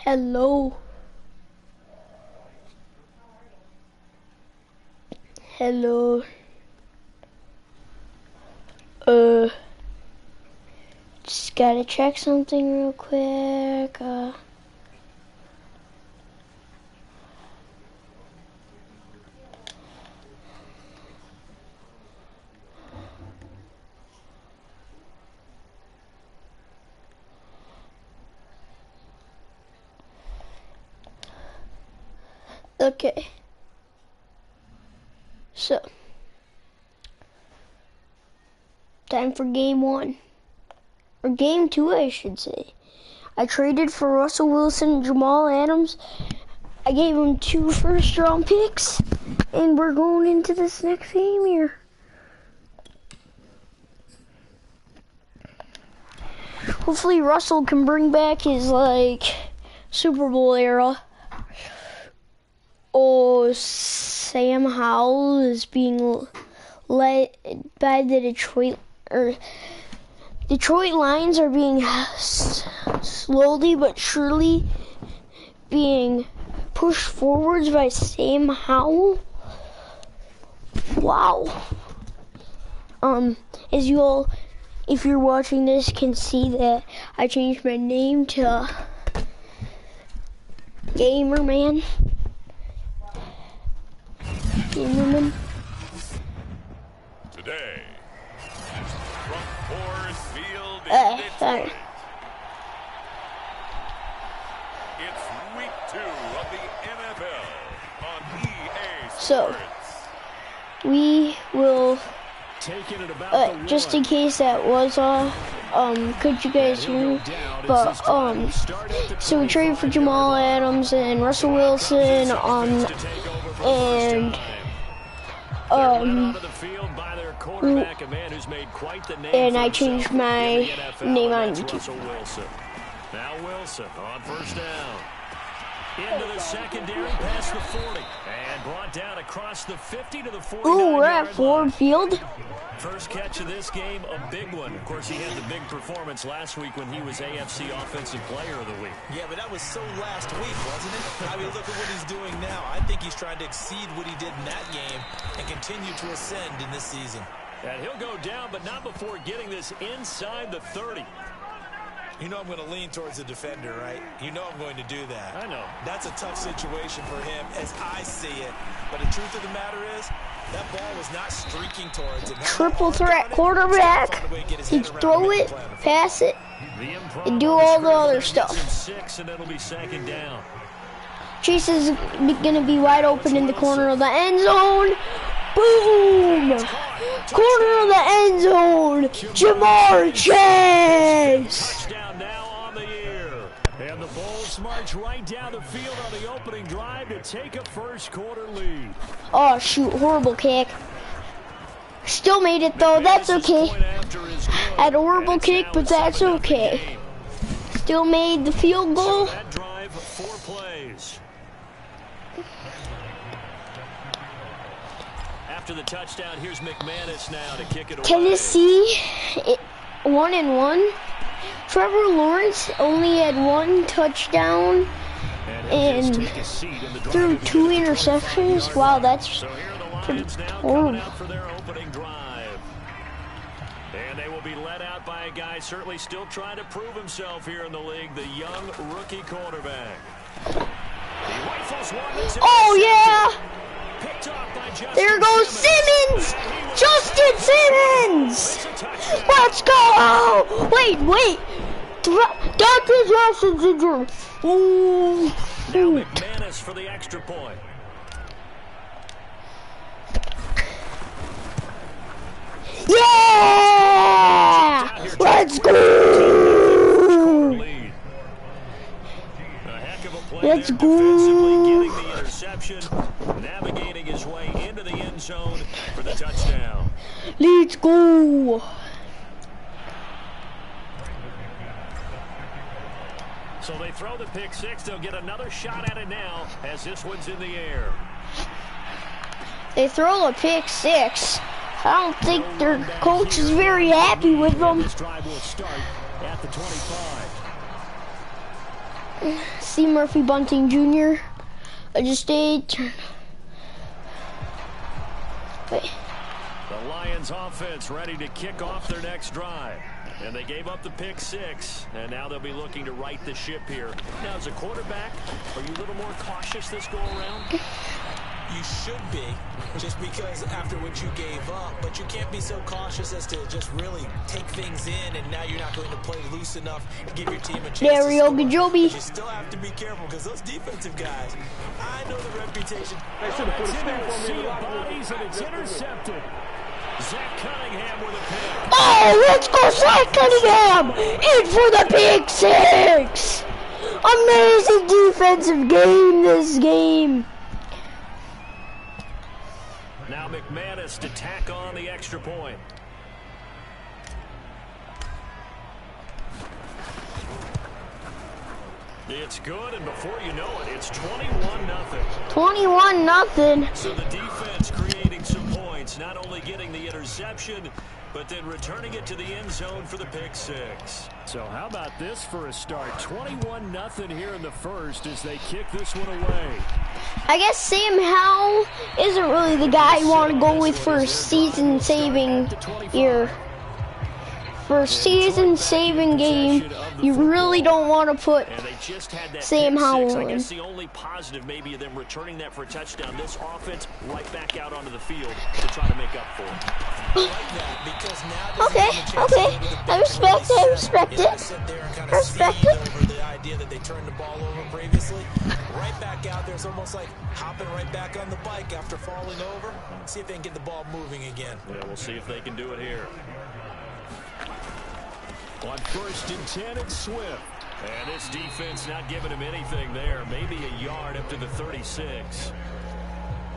Hello. Hello. Just gotta check something real quick. Okay. So, time for game 1. Or game 2, I should say. I traded for Russell Wilson and Jamal Adams. I gave him 2 first-round picks. And we're going into this next game here. Hopefully Russell can bring back his, Super Bowl era. Oh, Sam Howell is being led by the Detroit Lions are being slowly but surely being pushed forwards by Sam Howell. Wow. As you all, if you're watching this, can see that I changed my name to Gamerman. Gamerman. Today, from Ford Field in Detroit, it's week 2 of the NFL on EA Sports. So, we will, just in case that was could you guys hear me? But, so we traded for Jamal Adams and Russell Wilson, and I changed my name on YouTube. Now Wilson on first down. Into the secondary, past the 40. And brought down across the 50 to the 40. Ooh, we're at Ford Field. First catch of this game, a big one. Of course, he had the big performance last week when he was AFC Offensive Player of the Week. Yeah, but that was so last week, wasn't it? I mean, look at what he's doing now. I think he's trying to exceed what he did in that game and continue to ascend in this season. And he'll go down, but not before getting this inside the 30. You know I'm going to lean towards the defender, right? You know I'm going to do that. I know. That's a tough situation for him as I see it. But the truth of the matter is, that ball was not streaking towards him. Triple threat quarterback. He throw it, pass it, and do all the other stuff. 6, and it'll be second down. Chase is going to be wide open in the corner of the end zone. Boom! Corner of the end zone. Jamar Chase. Touchdown now on the year. And the Bulls march right down the field on the opening drive to take a first quarter lead. Oh shoot, horrible kick. Still made it though, that's okay. Had a horrible kick, but that's okay. Still made the field goal. That drive, 4 plays. After the touchdown, here's McManus now to kick it away. Tennessee, 1-1. Trevor Lawrence only had 1 touchdown and threw 2 interceptions. Wow, that's pretty horrible. And they will be led out by a guy certainly still trying to prove himself here in the league, the young rookie quarterback. Oh, yeah! There goes Simmons! Justin Simmons! Let's go! Wait! Dr. Justin's injured. Ooh. Now McManus for the extra point. Yeah! Let's go! Let's go! Getting the interception, navigating his way into the end zone for the touchdown. Let's go! So they throw the pick 6. They'll get another shot at it now as this one's in the air. They throw a pick 6. I don't think their coach is very happy with them. This drive will start at the 25. C. Murphy Bunting Jr. I just ate. Wait. The Lions offense ready to kick off their next drive. And they gave up the pick 6, and now they'll be looking to right the ship here. Now, as a quarterback, are you a little more cautious this go-around? You should be, just because after what you gave up, but you can't be so cautious as to just really take things in, and now you're not going to play loose enough to give your team a chance There we go, Gajobi. You still have to be careful, because those defensive guys, I know the reputation. They should have put a stamp on me. Bodies, and it's intercepted. Zach Cunningham with a pick. Oh, let's go, Zach Cunningham! In for the pick 6! Amazing defensive game this game. Now McManus to tack on the extra point. It's good, and before you know it, it's 21-0. 21-0. So the defense creating some points, not only getting the interception, but then returning it to the end zone for the pick 6. So how about this for a start? 21-0 here in the first as they kick this one away. I guess Sam Howell isn't really the guy you want to go with for a season-saving year. For a season-saving game, you really don't want to put Sam Howell in. I guess the only positive maybe of them returning that for a touchdown, this offense right back out onto the field to try to make up for it. Okay. I respect it. I respect it. The idea that they turned the ball over previously, right back out there. It's almost like hopping right back on the bike after falling over. See if they can get the ball moving again. Yeah, we'll see if they can do it here. On 1st and 10, it's Swift. And this defense not giving him anything there. Maybe a yard up to the 36.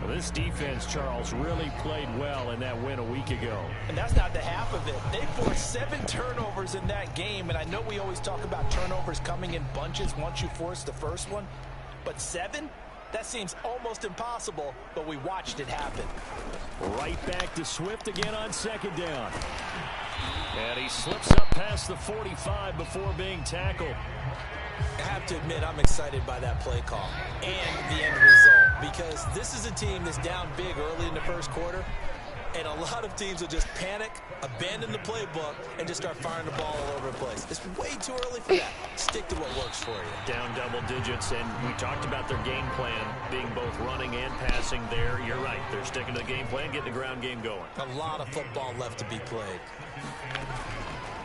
Well, this defense, Charles, really played well in that win a week ago. And that's not the half of it. They forced 7 turnovers in that game. And I know we always talk about turnovers coming in bunches once you force the first one. But 7? That seems almost impossible, but we watched it happen. Right back to Swift again on 2nd down. And he slips up past the 45 before being tackled. I have to admit, I'm excited by that play call and the end result, because this is a team that's down big early in the first quarter, and a lot of teams will just panic, abandon the playbook, and just start firing the ball all over the place. It's way too early for that. Stick to what works for you. Down double digits, and we talked about their game plan being both running and passing there. You're right. They're sticking to the game plan, getting the ground game going. A lot of football left to be played.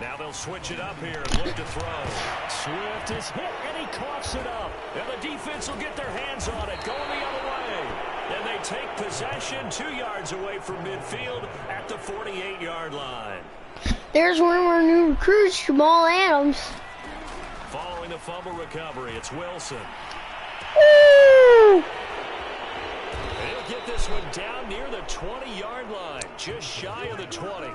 Now they'll switch it up here and look to throw. Swift is hit, and he coughs it up. And the defense will get their hands on it, going the other way. And they take possession 2 yards away from midfield at the 48-yard line. There's one of our new recruits, Jamal Adams. Following the fumble recovery, it's Wilson. Woo! They'll get this one down near the 20-yard line, just shy of the 20.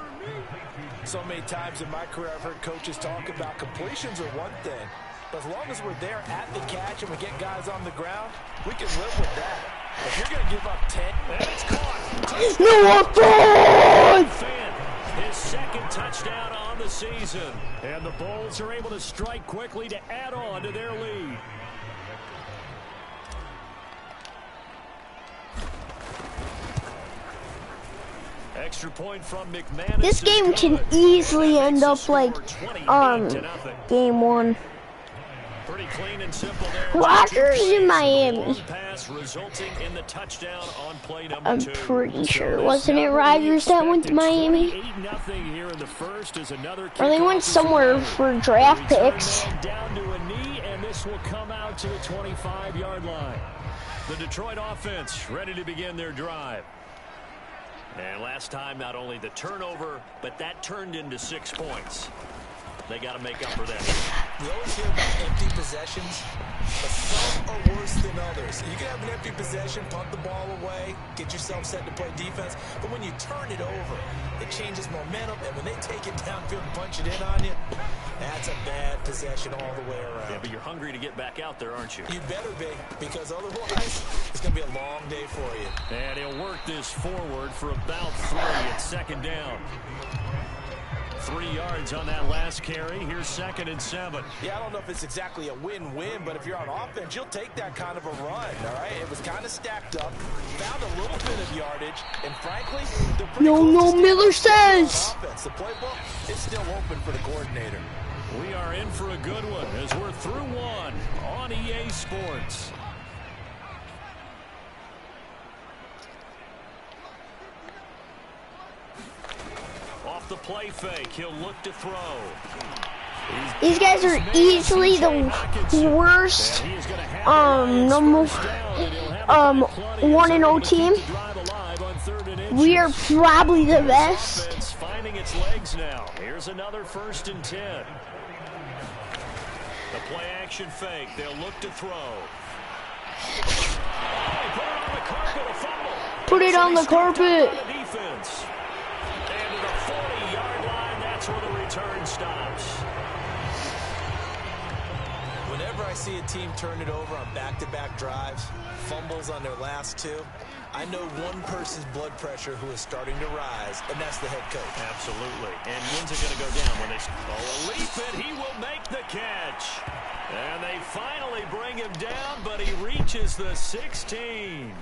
So many times in my career I've heard coaches talk about completions are one thing, but as long as we're there at the catch and we get guys on the ground, we can live with that. If you're going to give up 10, and it's caught. No offense! His 2nd touchdown on the season. And the Bulls are able to strike quickly to add on to their lead. Extra point from McManus. This game can easily end up like game 1. Pretty clean and simple there. Rodgers in Miami. Pass resulting in the touchdown on play number I'm 2. pretty sure, wasn't it Rodgers that went to Miami? 28-0 here in the first is another. Or they went somewhere for draft picks. Down to a knee, and this will come out to the 25-yard line. The Detroit offense ready to begin their drive. And last time, not only the turnover, but that turned into 6 points. They got to make up for that. We always hear about empty possessions, but some are worse than others. You can have an empty possession, punt the ball away, get yourself set to play defense, but when you turn it over, it changes momentum, and when they take it downfield and punch it in on you, that's a bad possession all the way around. Yeah, but you're hungry to get back out there, aren't you? You better be, because otherwise, it's going to be a long day for you. And he'll work this forward for about 3 at 2nd down. 3 yards on that last carry. Here's 2nd and 7. Yeah, I don't know if it's exactly a win-win, but if you're on offense, you'll take that kind of a run, all right? It was kind of stacked up, found a little bit of yardage, and frankly, they're pretty No, Miller says. offense. The playbook is still open for the coordinator. We are in for a good one as we're through one on EA Sports. Off the play fake, he'll look to throw. These guys are easily the worst, 1-0 team. We are probably the best. It's finding its legs now. Here's another 1st and 10. The play action fake. They'll look to throw. Put it on the carpet. Defense. And to the 40-yard line, that's where the return stops. Whenever I see a team turn it over on back-to-back drives, fumbles on their last 2, I know one person's blood pressure who is starting to rise, and that's the head coach. Absolutely. And when's it going to go down? When they leap it, he will make the catch. And they finally bring him down, but he reaches the 16.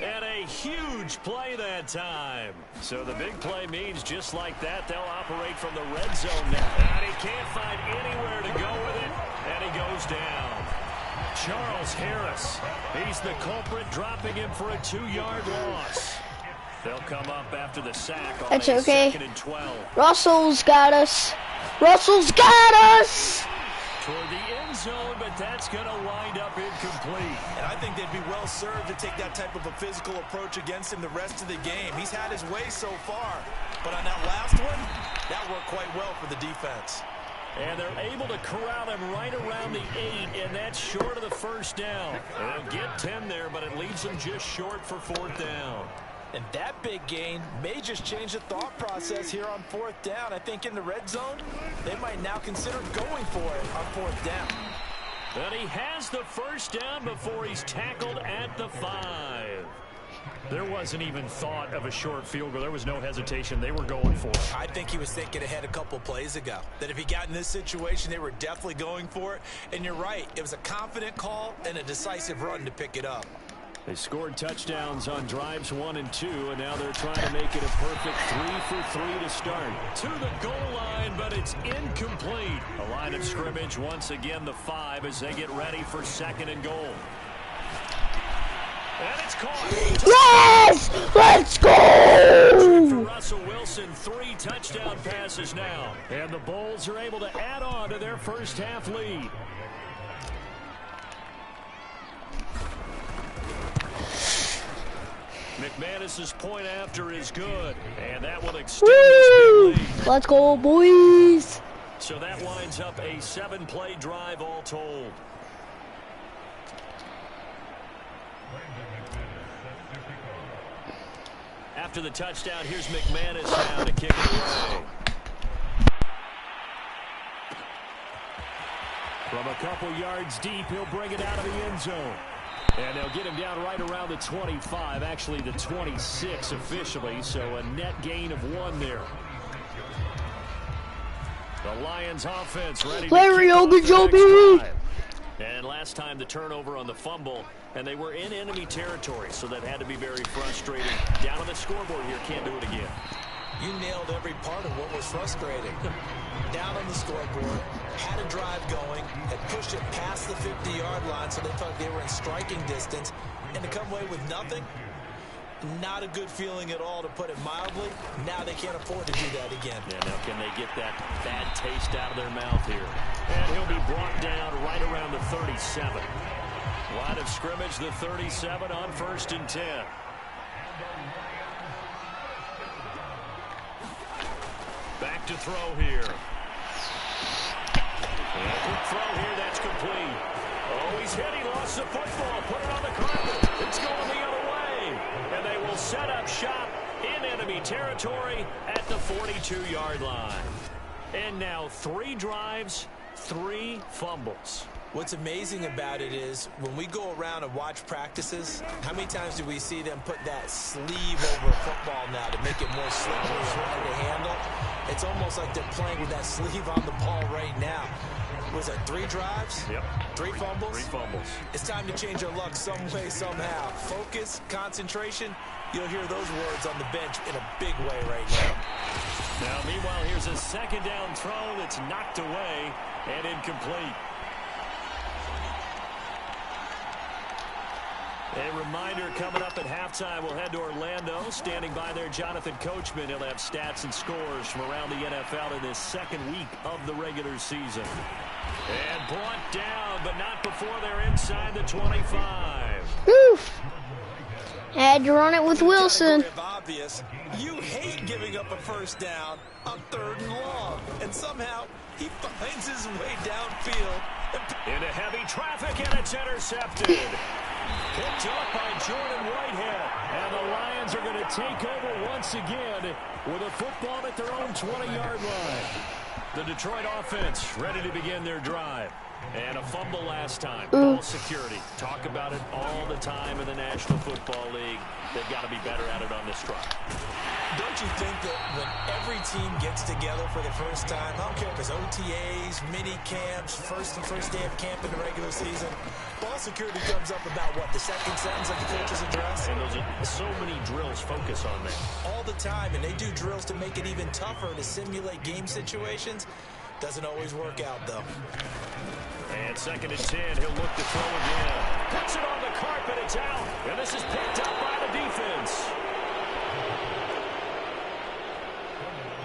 And a huge play that time. So the big play means just like that, they'll operate from the red zone now. And he can't find anywhere to go with it, and he goes down. Charles Harris, he's the culprit, dropping him for a 2-yard loss. They'll come up after the sack on That's a okay. 2nd and 12. Russell's got us. Russell's got us. Toward the end zone, but that's going to wind up incomplete. And I think they'd be well served to take that type of a physical approach against him the rest of the game. He's had his way so far, but on that last one, that worked quite well for the defense. And they're able to corral him right around the 8, and that's short of the 1st down. They'll get 10 there, but it leaves them just short for 4th down. And that big gain may just change the thought process here on 4th down. I think in the red zone, they might now consider going for it on 4th down. But he has the 1st down before he's tackled at the 5. There wasn't even thought of a short field goal. There was no hesitation. They were going for it. I think he was thinking ahead a couple plays ago, that if he got in this situation, they were definitely going for it. And you're right, it was a confident call and a decisive run to pick it up. They scored touchdowns on drives 1 and 2, and now they're trying to make it a perfect 3 for 3 to start. To the goal line, but it's incomplete. A line of scrimmage once again, the 5, as they get ready for 2nd and goal. And it's caught. Yes! Let's go! For Russell Wilson, 3 touchdown passes now. And the Bulls are able to add on to their 1st half lead. McManus's point after is good, and that will extend this big lead. Let's go, boys. So that winds up a 7-play drive all told. After the touchdown, here's McManus now to kick it away. From a couple yards deep, he'll bring it out of the end zone. And they'll get him down right around the 25, actually the 26 officially, so a net gain of 1 there. The Lions offense ready to Larry kick off the Ogunjobi. next drive. And last time the turnover on the fumble, and they were in enemy territory, so that had to be very frustrating. Down on the scoreboard here, can't do it again. You nailed every part of what was frustrating. Down on the scoreboard, had a drive going, had pushed it past the 50-yard line so they thought they were in striking distance, and to come away with nothing, not a good feeling at all, to put it mildly. Now they can't afford to do that again. Yeah, now can they get that bad taste out of their mouth here? And he'll be brought down right around the 37. Line of scrimmage, the 37 on 1st and 10. Back to throw here. And a quick throw here, that's complete. Oh, he's hit, he lost the football, put it on the carpet. It's going the other way. And they will set up shop in enemy territory at the 42-yard line. And now 3 drives, 3 fumbles. What's amazing about it is when we go around and watch practices, how many times do we see them put that sleeve over a football now to make it more slippery and hard to handle? It's almost like they're playing with that sleeve on the ball right now. Was that 3 drives? Yep. 3 fumbles? 3 fumbles. It's time to change our luck some way, somehow. Focus, concentration, you'll hear those words on the bench in a big way right now. Now, meanwhile, here's a second down throw that's knocked away and incomplete. A reminder coming up at halftime, we'll head to Orlando. Standing by there, Jonathan Coachman. He'll have stats and scores from around the NFL in this second week of the regular season. And brought down, but not before they're inside the 25. Oof. Had to run it with Wilson. Obvious, you hate giving up a first down on 3rd and long. And somehow, he finds his way downfield. Into heavy traffic, and it's intercepted. Picked up by Jordan Whitehead. And the Lions are going to take over once again with a football at their own 20-yard line. The Detroit offense ready to begin their drive. And a fumble last time. Ball security. Talk about it all the time in the National Football League. They've got to be better at it on this drive. Don't you think that when every team gets together for the first time, I don't care if it's OTAs, mini camps, first day of camp in the regular season, ball security comes up about what, the second sentence of the coach's address? And those are so many drills focus on that. All the time, and they do drills to make it even tougher to simulate game situations. Doesn't always work out, though. And 2nd and 10, he'll look to throw again. Puts it on the carpet, it's out. And this is picked up by the defense.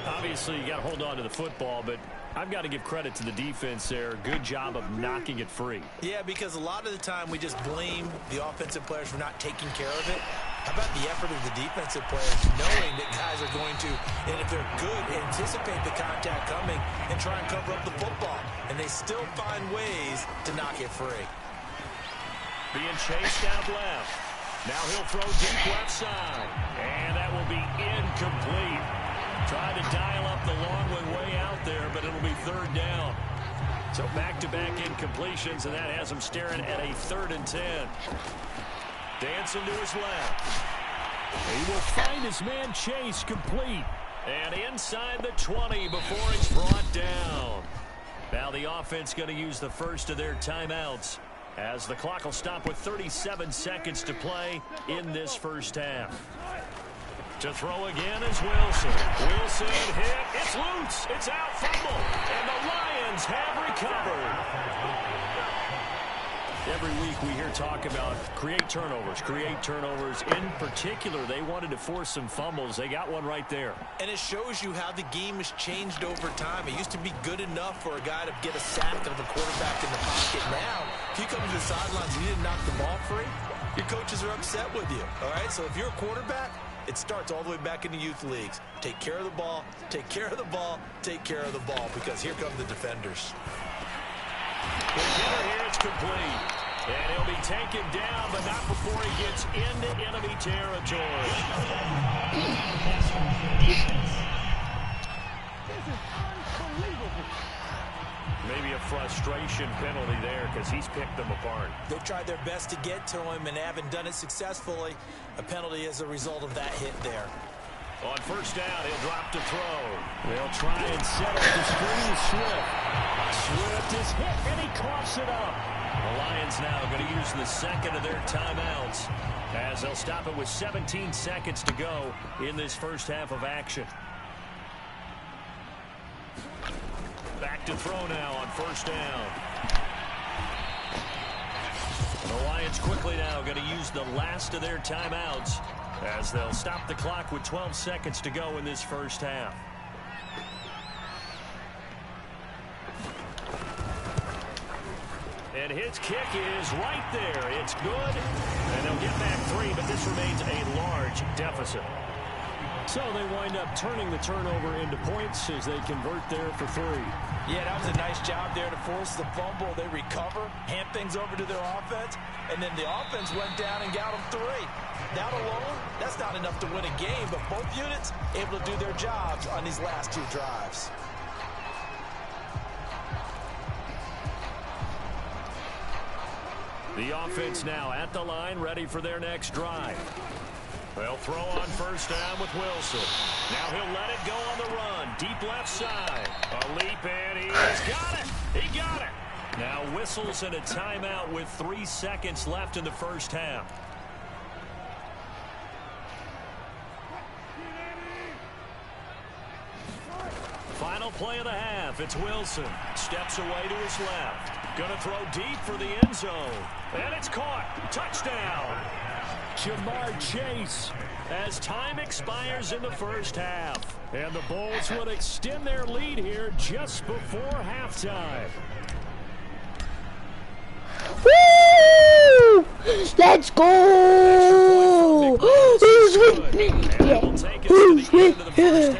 Obviously, you got to hold on to the football, but I've got to give credit to the defense there. Good job of knocking it free. Yeah, because a lot of the time we just blame the offensive players for not taking care of it. How about the effort of the defensive players knowing that guys are going to, and if they're good, anticipate the contact coming and try and cover up the football. And they still find ways to knock it free. Being chased out left. Now he'll throw deep left side. And that will be incomplete. Tried to dial up the long way out there, but it'll be 3rd down. So back-to-back incompletions, and that has him staring at a 3rd and 10. Dancing to his left. He will find his man Chase complete. And inside the 20 before he's brought down. Now the offense going to use the first of their timeouts as the clock will stop with 37 seconds to play in this first half. To throw again is Wilson. Wilson hit. It's loose. It's out. Fumble. And the Lions have recovered. Every week we hear talk about create turnovers. In particular, they wanted to force some fumbles. They got one right there. And it shows you how the game has changed over time. It used to be good enough for a guy to get a sack of the quarterback in the pocket. Now, if you come to the sidelines and you didn't knock the ball free, your coaches are upset with you. All right, so if you're a quarterback, it starts all the way back in the youth leagues. Take care of the ball, take care of the ball, take care of the ball, because here come the defenders. Here it's complete. And he'll be taken down, but not before he gets into enemy territory. Maybe a frustration penalty there because he's picked them apart. They've tried their best to get to him and haven't done it successfully. A penalty as a result of that hit there. On 1st down, he'll drop to throw. They'll try and set up the screen with Swift. Swift is hit, and he coughs it up. The Lions now going to use the 2nd of their timeouts as they'll stop it with 17 seconds to go in this first half of action. Back to throw now on 1st down. The Lions quickly now going to use the last of their timeouts as they'll stop the clock with 12 seconds to go in this first half. And his kick is right there. It's good. And they'll get back 3, but this remains a large deficit. So they wind up turning the turnover into points as they convert there for 3. Yeah, that was a nice job there to force the fumble. They recover, hand things over to their offense, and then the offense went down and got them 3. That alone, that's not enough to win a game, but both units able to do their jobs on these last 2 drives. The offense now at the line, ready for their next drive. They'll throw on first down with Wilson. Now he'll let it go on the run. Deep left side. A leap, and he's got it. He got it. Now whistles and a timeout with 3 seconds left in the first half. Final play of the half. It's Wilson. Steps away to his left. Going to throw deep for the end zone. And it's caught. Touchdown. Jamar Chase as time expires in the first half. And the Bulls would extend their lead here just before halftime. Woo! Let's go! Who's with me? Who's with me?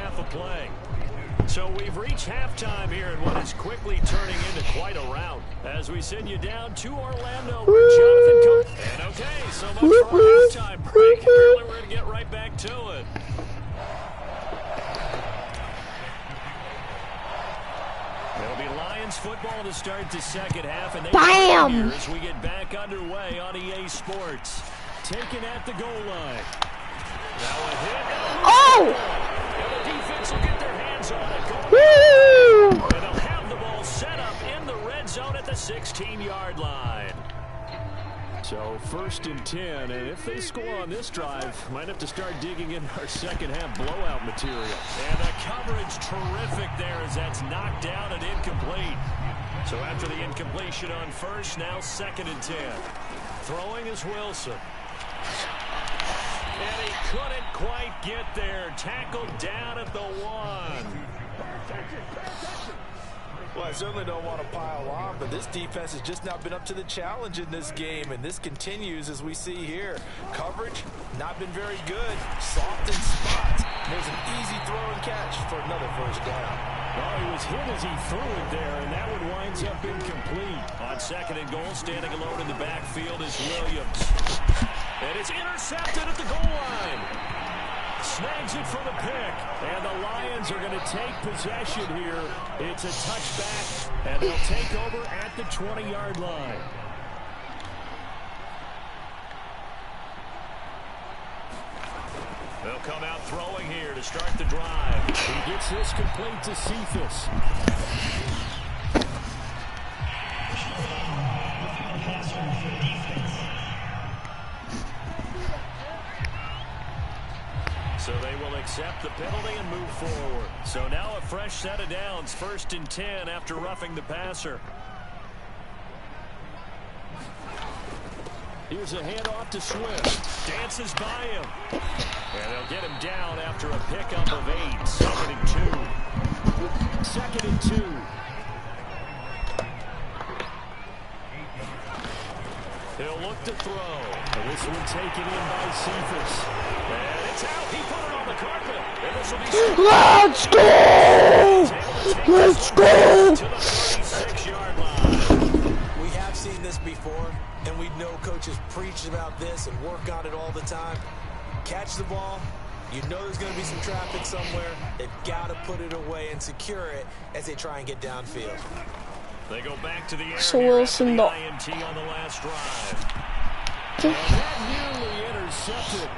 So we've reached halftime here in what is quickly turning into quite a rout. As we send you down to Orlando, where Jonathan comes. And okay, so much for our halftime break. Apparently we're going to get right back to it. It'll be Lions football to start the second half. And they Bam! as we get back underway on EA Sports. Taken at the goal line. Now a hit. Oh! And the defense will get their hands on it. Woo! And they'll have the ball set up in the red zone at the 16-yard line. So 1st and 10, and if they score on this drive, might have to start digging in our second half blowout material. And the coverage terrific there as that's knocked down and incomplete. So after the incompletion on first, now 2nd and 10. Throwing is Wilson. And he couldn't quite get there. Tackled down at the 1. Well, I certainly don't want to pile on, but this defense has just not been up to the challenge in this game, and this continues as we see here. Coverage, not been very good. Soft in spots. There's an easy throw and catch for another first down. Well, he was hit as he threw it there, and that one winds up incomplete. On 2nd and goal, standing alone in the backfield is Williams. And it's intercepted at the goal line. Snags it for the pick. And the Lions are going to take possession here. It's a touchback, and they'll take over at the 20-yard line. They'll come out throwing here to start the drive. He gets this complete to Cephas. So they will accept the penalty and move forward. So now a fresh set of downs, 1st and 10 after roughing the passer. Here's a handoff to Swift. Dances by him. And they'll get him down after a pickup of 8. 2nd and 2. 2nd and 2. He'll look to throw. And this one taken in by Cephas. And it's out. He put it on the carpet. And this will be... Let's go! Let's go! To the 36-yard line. We have seen this before, and we know coaches preach about this and work on it all the time. Catch the ball. You know there's going to be some traffic somewhere. They've got to put it away and secure it as they try and get downfield. They go back to the air. So Wilson, the INT on the last drive. And that nearly intercepted.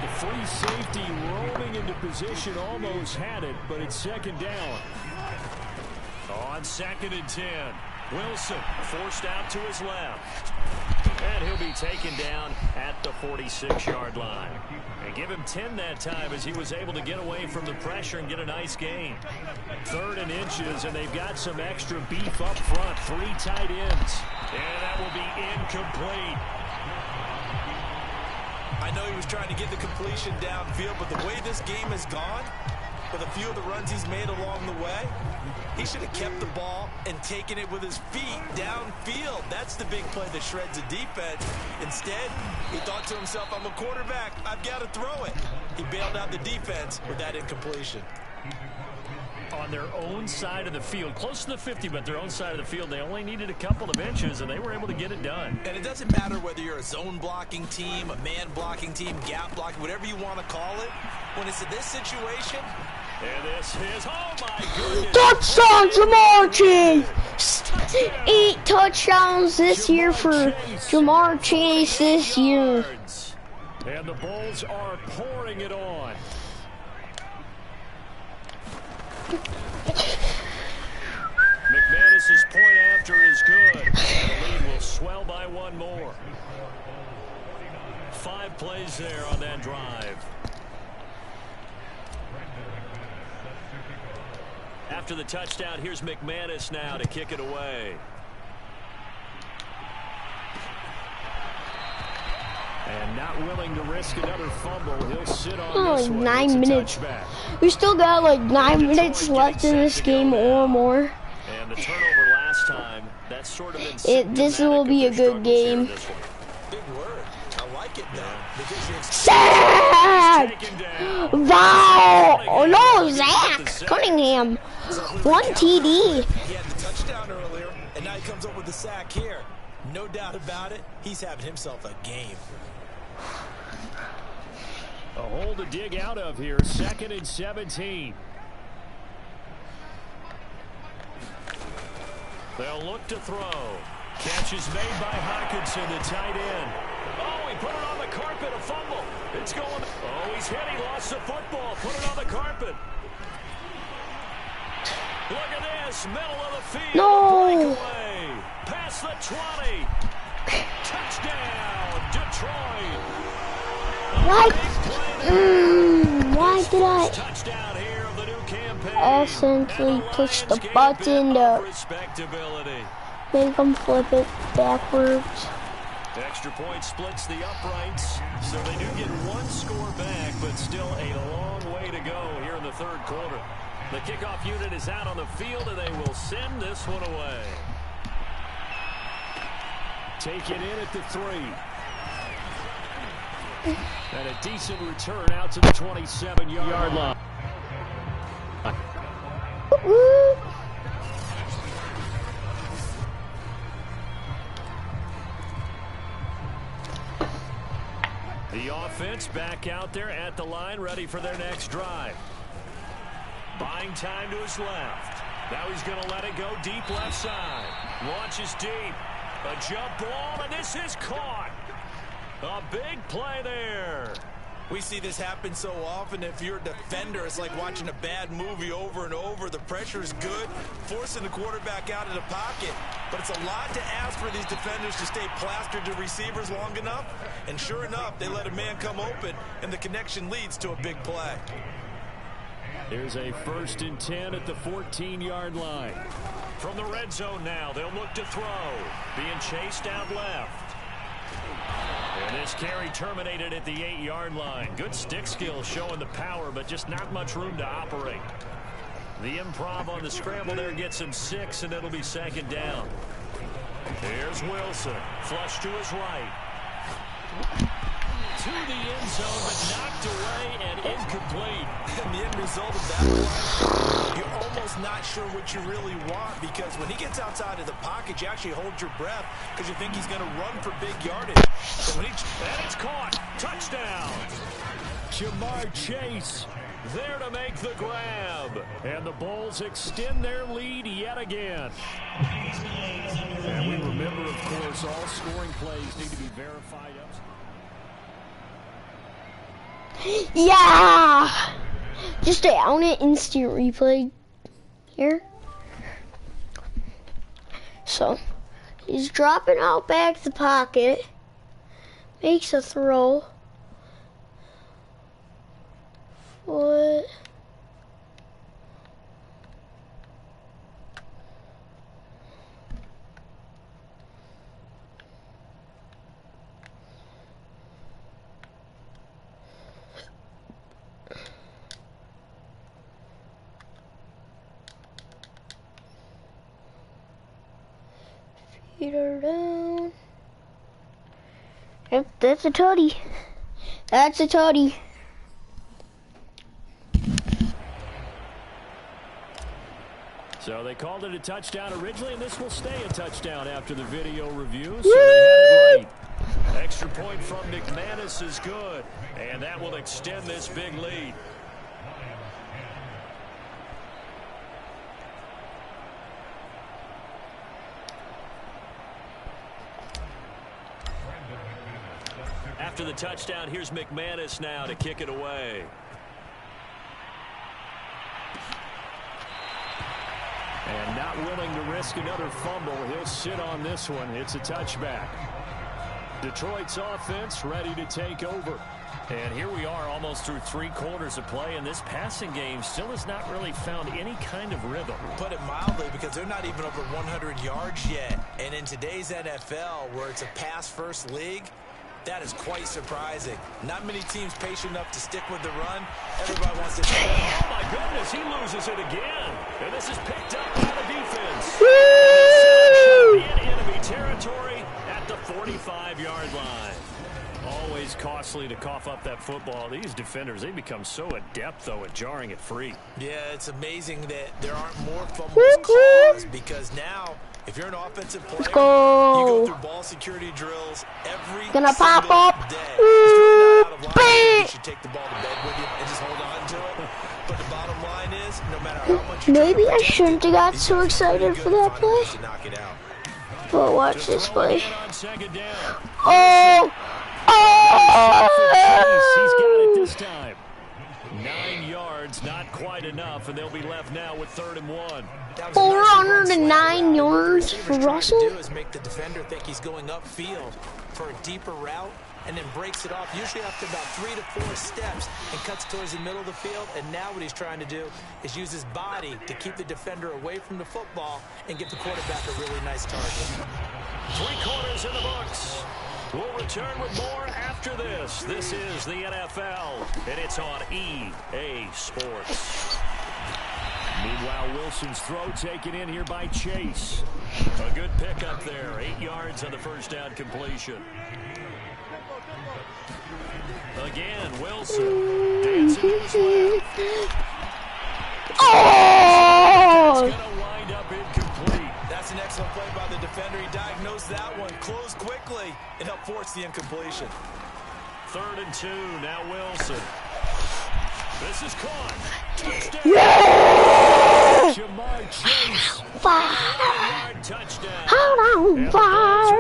The free safety rolling into position almost had it, but it's 2nd down. On 2nd and 10, Wilson forced out to his left. And he'll be taken down at the 46-yard line. And give him 10 that time as he was able to get away from the pressure and get a nice gain. 3rd and inches, and they've got some extra beef up front. 3 tight ends. And that will be incomplete. I know he was trying to get the completion downfield, but the way this game has gone, with a few of the runs he's made along the way, he should have kept the ball and taken it with his feet downfield. That's the big play that shreds a defense. Instead, he thought to himself, I'm a quarterback, I've got to throw it. He bailed out the defense with that incompletion. On their own side of the field, close to the 50, but their own side of the field, they only needed a couple of inches, and they were able to get it done. And it doesn't matter whether you're a zone blocking team, a man blocking team, gap blocking, whatever you want to call it. When it's in this situation, and this is, oh my goodness. Touchdown, Jamar Chase! 8 touchdowns this year for Jamar Chase this year. And the Bulls are pouring it on. McManus's point after is good. And the lead will swell by one more. 5 plays there on that drive. After the touchdown, here's McManus now to kick it away. And not willing to risk another fumble. He'll sit on this one. 9 minutes. We still got like 9 minutes left in this game or more. And the turnover last time, that's sort of this will be a good game. Big word. I like it though. Sack! Wow! Oh no, Zach Cunningham. 1 TD. He had the touchdown earlier, and now he comes up with the sack here. No doubt about it. He's having himself a game. A hole to dig out of here. 2nd and 17. They'll look to throw. Catch is made by Hockenson, the tight end. Oh, he put it on the carpet, a fumble. It's going. Oh, he's hit. He lost the football. Put it on the carpet. Look at this. Middle of the field. No. Breakaway. Past the 20. Touchdown, Detroit. Why? Why did I Touchdown here of the new campaign. accidentally push the button to make them flip it backwards? Extra point splits the uprights, so they do get 1 score back, but still a long way to go here in the 3rd quarter. The kickoff unit is out on the field, and they will send this one away. Take it in at the 3. And a decent return out to the 27-yard line. The offense back out there at the line, ready for their next drive. Buying time to his left. Now he's going to let it go deep left side. Launches deep. A jump ball, and this is caught. A big play there. We see this happen so often. If you're a defender, it's like watching a bad movie over and over. The pressure is good, forcing the quarterback out of the pocket. But it's a lot to ask for these defenders to stay plastered to receivers long enough. And sure enough, they let a man come open, and the connection leads to a big play. There's a 1st and 10 at the 14-yard line. From the red zone now, they'll look to throw. Being chased out left. And this carry terminated at the 8-yard line. Good stick skill showing the power, but just not much room to operate. The improv on the scramble there gets him 6, and it'll be 2nd down. Here's Wilson. Flush to his right. To the end zone, but knocked away and incomplete. And the end result of that one, you're almost not sure what you really want, because when he gets outside of the pocket, you actually hold your breath because you think he's going to run for big yardage. And it's caught. Touchdown. Jamar Chase there to make the grab. And the Bulls extend their lead yet again. And we remember, of course, all scoring plays need to be verified up. Yeah! Just on it, instant replay here. So, he's dropping out back the pocket. Makes a throw. What? Feet are down. Yep, that's a tutty. That's a tutty. So they called it a touchdown originally, and this will stay a touchdown after the video review. So they had it right. Extra point from McManus is good, and that will extend this big lead. After the touchdown, here's McManus now to kick it away. And not willing to risk another fumble. He'll sit on this one. It's a touchback. Detroit's offense ready to take over. And here we are almost through 3 quarters of play, and this passing game still has not really found any kind of rhythm. Put it mildly, because they're not even over 100 yards yet. And in today's NFL, where it's a pass-first league, that is quite surprising. Not many teams patient enough to stick with the run. Everybody wants to take it. Oh, my goodness, he loses it again. And this is picked up by the defense. In enemy territory at the 45-yard line. Always costly to cough up that football. These defenders, they become so adept, though, at jarring it free. Yeah, it's amazing that there aren't more fumbles caused, because now, if you're an offensive player, you go through ball security drills every single day. It's really not out of line. You should take the ball to bed with you and just hold on to it. But the bottom line is, no matter how much maybe I shouldn't have got so excited for that play. But watch this play. Oh! He's got it this time. 9 yards, not quite enough, and they'll be left now with 3rd and 1. 409 yards for Russell. What do is make the defender think he's going upfield for a deeper route, and then breaks it off, usually after about 3 to 4 steps, and cuts towards the middle of the field. And now what he's trying to do is use his body to keep the defender away from the football and give the quarterback a really nice target. 3 quarters in the books. We'll return with more after this. This is the NFL, and it's on EA Sports. Meanwhile, Wilson's throw taken in here by Chase. A good pickup there. 8 yards on the first down completion. Again, Wilson dancing his way. Oh! It's going to wind up incomplete. That's an excellent play by the defender. He diagnosed that one, closed quickly, and helped force the incompletion. 3rd and 2, now Wilson. This is caught. Touchdown. Yeah! Jamar Chase. Fire! Touchdown. Hold on, fire!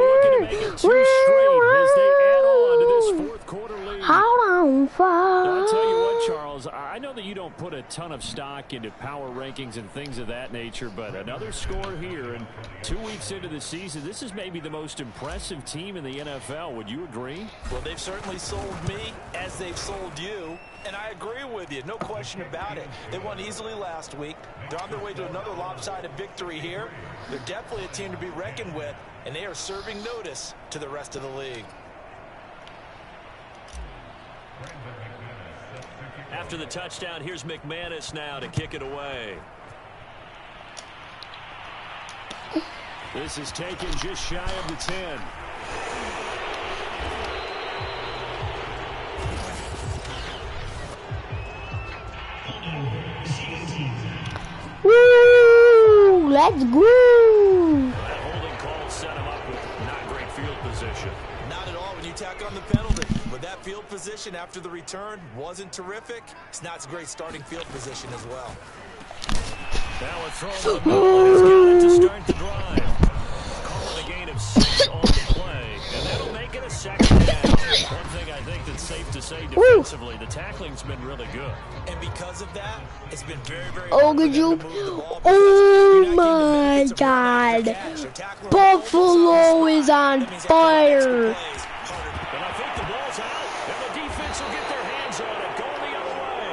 Hold on, fire! I'll tell you what, Charles, I know that you don't put a ton of stock into power rankings and things of that nature, but another score here, and 2 weeks into the season, this is maybe the most impressive team in the NFL. Would you agree? Well, they've certainly sold me as they've sold you, and I agree with you, no question about it. They won easily last week. They're on their way to another lopsided victory here. They're definitely a team to be reckoned with, and they are serving notice to the rest of the league. After the touchdown, here's McManus now to kick it away. This is taken just shy of the 10. Woo! Let's go! That holding call set him up with not great field position. Not at all when you tack on the penalty. But that field position after the return wasn't terrific. It's not a great starting field position as well. Now a throw to the middle, and he's got it to start the drive. Calling a gain of 6 on the play, and that'll make it a 2nd down. One thing I think that's safe to say defensively, the tackling's been really good. And because of that, it's been very, very Oh, good job. Oh my God. Buffalo is on fire. And I think the ball's out, and the defense will get their hands on it, going the other way.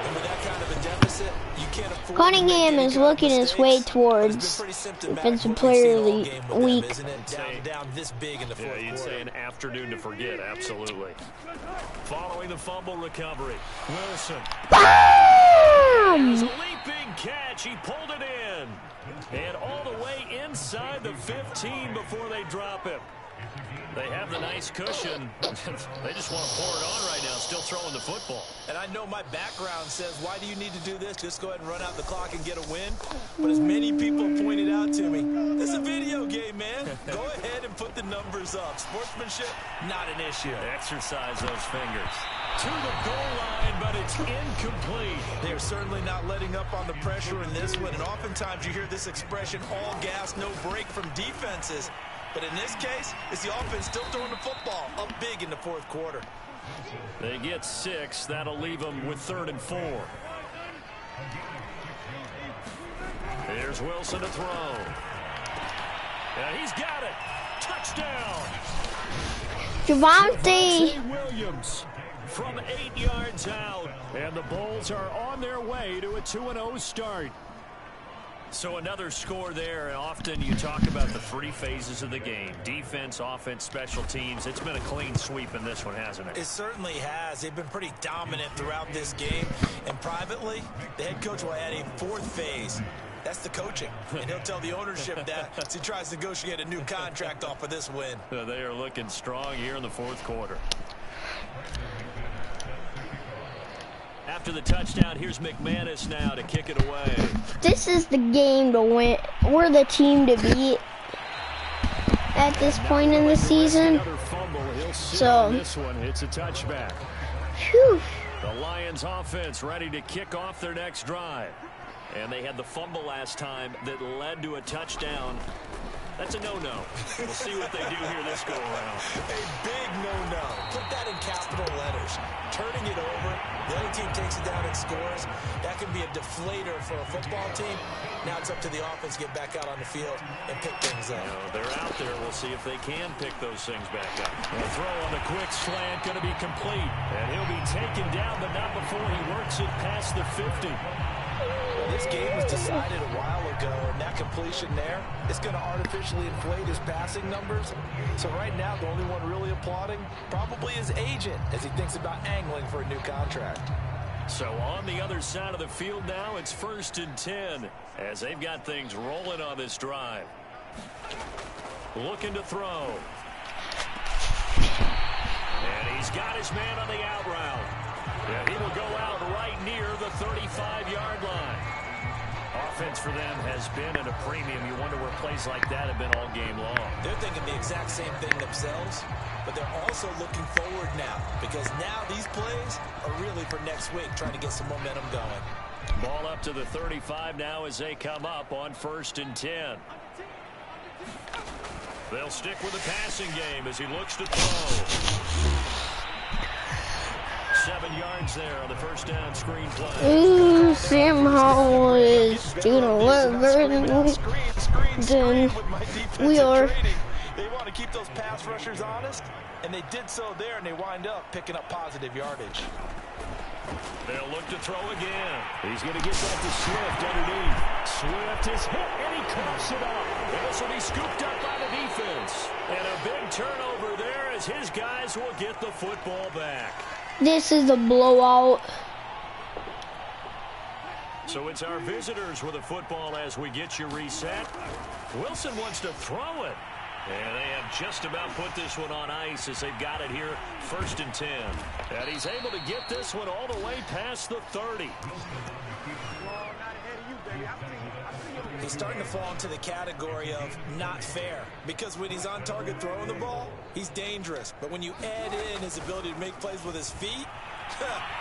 And with that kind of a deficit, you can't afford Cunningham is looking his way towards Defensive Player of the Week. Down this big in the fourth You'd say an afternoon to forget, absolutely. Following the fumble recovery, Wilson. BAM! It was a leaping catch. He pulled it in. And all the way inside the 15 before they drop him. They have the nice cushion. They just want to pour it on right now, still throwing the football. And I know my background says, why do you need to do this? Just go ahead and run out the clock and get a win. But as many people pointed out to me, this is a video game, man. Go ahead and put the numbers up. Sportsmanship, not an issue. Exercise those fingers. To the goal line, but it's incomplete. They are certainly not letting up on the pressure in this one. And oftentimes you hear this expression, all gas, no break from defenses. But in this case, it's the offense still throwing the football up big in the fourth quarter. They get 6. That'll leave them with 3rd and 4. Here's Wilson to throw. And he's got it. Touchdown. Javonte Williams from 8 yards out. And the Bulls are on their way to a 2-0 start. So another score there, and often you talk about the 3 phases of the game. Defense, offense, special teams. It's been a clean sweep in this one, hasn't it? It certainly has. They've been pretty dominant throughout this game. And privately, the head coach will add a 4th phase. That's the coaching. And he'll tell the ownership that as he tries to negotiate a new contract off of this win. They are looking strong here in the fourth quarter. After the touchdown, here's McManus now to kick it away. This is the game to win. We're the team to beat at this point in the season. So, this one hits a touchback. Whew. The Lions offense ready to kick off their next drive. And they had the fumble last time that led to a touchdown. That's a no-no. We'll see what they do here this go-around. A big no-no. Put that in capital letters. Turning it over, the other team takes it down and scores. That can be a deflator for a football team. Now it's up to the offense to get back out on the field and pick things up. They're out there. We'll see if they can pick those things back up. The throw on the quick slant going to be complete. And he'll be taken down, but not before he works it past the 50. This game was decided a while ago, and that completion there is going to artificially inflate his passing numbers. So right now, the only one really applauding probably his agent as he thinks about angling for a new contract. So on the other side of the field now, it's 1st and 10 as they've got things rolling on this drive. Looking to throw. And he's got his man on the out route. And he will go out right near the 35-yard line. Offense for them has been at a premium. You wonder where plays like that have been all game long. They're thinking the exact same thing themselves, but they're also looking forward now because now these plays are really for next week, trying to get some momentum going. Ball up to the 35 now as they come up on 1st and 10. They'll stick with the passing game as he looks to throw. 7 yards there on the first down screen play. Ooh, Sam Howell is doing a lot better than we are. They want to keep those pass rushers honest, and they did so there, and they wind up picking up positive yardage. They'll look to throw again. He's going to get that to Swift underneath. Swift is hit, and he coughs it up. And this will be scooped up by the defense. And a big turnover there as his guys will get the football back. This is a blowout. So it's our visitors with a football as we get you reset. Wilson wants to throw it. And they have just about put this one on ice as they've got it here, 1st and 10. And he's able to get this one all the way past the 30. He's starting to fall into the category of not fair because when he's on target throwing the ball, he's dangerous. But when you add in his ability to make plays with his feet,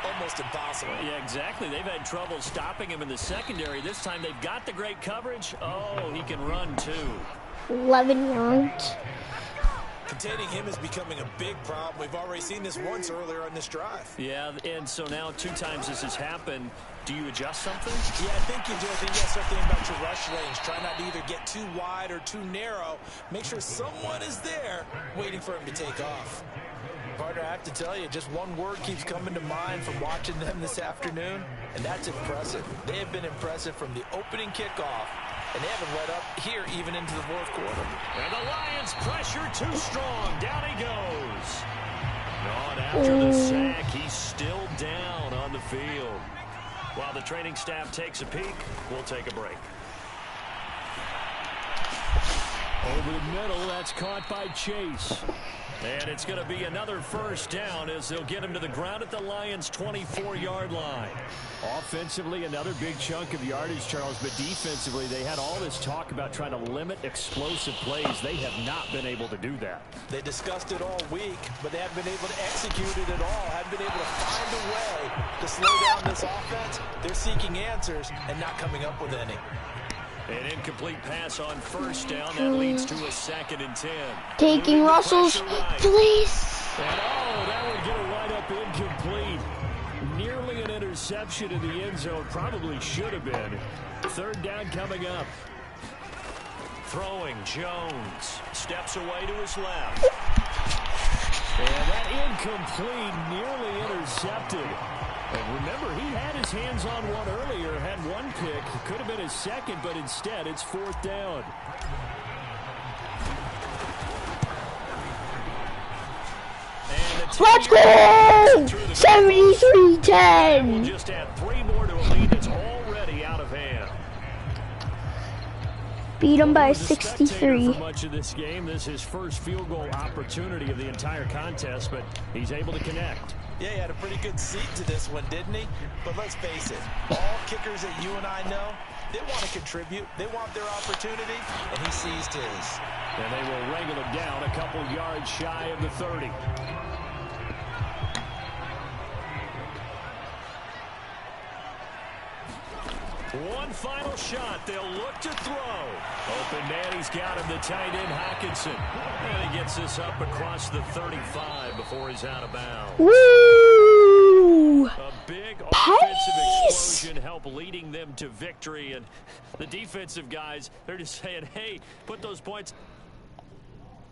almost impossible. Yeah, exactly. They've had trouble stopping him in the secondary. This time they've got the great coverage. Oh, he can run too. 11 yards. Containing him is becoming a big problem. We've already seen this once earlier on this drive. Yeah, and so now 2 times this has happened. Do you adjust something? Yeah, I think you do. I think you have something about your rush lanes. Try not to either get too wide or too narrow. Make sure someone is there waiting for him to take off. Partner, I have to tell you, just one word keeps coming to mind from watching them this afternoon, and that's impressive. They have been impressive from the opening kickoff, and they haven't let up here even into the fourth quarter. And the Lions pressure too strong. Down he goes. Not after the sack. He's still down on the field. While the training staff takes a peek, we'll take a break. Over the middle, that's caught by Chase. And it's going to be another first down as they'll get him to the ground at the Lions' 24-yard line. Offensively, another big chunk of yardage, Charles, but defensively, they had all this talk about trying to limit explosive plays. They have not been able to do that. They discussed it all week, but they haven't been able to execute it at all. Haven't been able to find a way to slow down this offense. They're seeking answers and not coming up with any. An incomplete pass on first down. That leads to a 2nd and 10. Taking Moving the Russell's pressure right. place. And that would get a wide-up incomplete. Nearly an interception in the end zone. Probably should have been. 3rd down coming up. Throwing, Jones steps away to his left. And that incomplete, nearly intercepted. And remember, he had his hands on one earlier, had one pick. Could have been his 2nd, but instead it's 4th down. Let's go! 73-10. We'll just add 3 more to a lead that's already out of hand. Beat him by Was a spectator 63. For much of this game, this is his first field goal opportunity of the entire contest, but he's able to connect. Yeah, he had a pretty good seat to this one, didn't he? But let's face it, all kickers that you and I know, they want to contribute. They want their opportunity, and he seized his. And they will wrangle him down a couple yards shy of the 30. One final shot. They'll look to throw. Open man, he's got him, the tight end, Hockenson. And he gets this up across the 35 before he's out of bounds. Woo! A big offensive explosion helped leading them to victory. And the defensive guys, they're just saying, hey, put those points